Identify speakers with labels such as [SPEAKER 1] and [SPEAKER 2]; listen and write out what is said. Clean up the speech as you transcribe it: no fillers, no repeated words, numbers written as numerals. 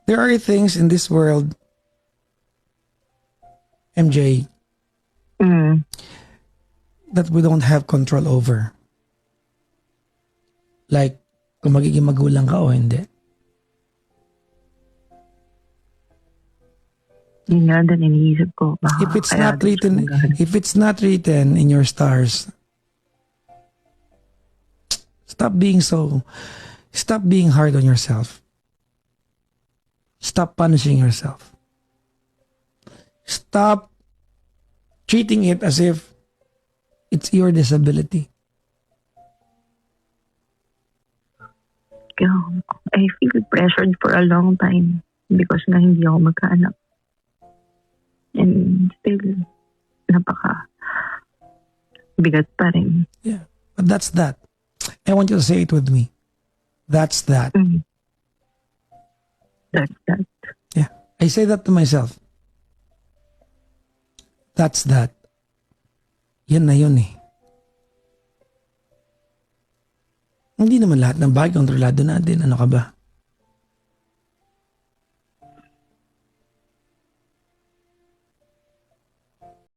[SPEAKER 1] There are things in this world, MJ,
[SPEAKER 2] Mm.
[SPEAKER 1] that we don't have control over. Like, kung magiging magulang ka o hindi.
[SPEAKER 2] Yun nga din iniisip ko. Baka
[SPEAKER 1] If it's
[SPEAKER 2] kaya
[SPEAKER 1] not
[SPEAKER 2] din siya
[SPEAKER 1] written,
[SPEAKER 2] maghahanap.
[SPEAKER 1] if it's not written in your stars, stop being hard on yourself. Stop punishing yourself. Stop treating it as if it's your disability.
[SPEAKER 2] Kaya, I feel pressured for a long time because nga hindi ako magkaanak. And still, napaka bigat pa rin.
[SPEAKER 1] Yeah, but that's that. I want you to say it with me. That's that.
[SPEAKER 2] Mm. That's that.
[SPEAKER 1] Yeah, I say that to myself. That's that. Yan na yun eh. Hindi naman lahat ng bagay kontrolado natin. Ano ka ba?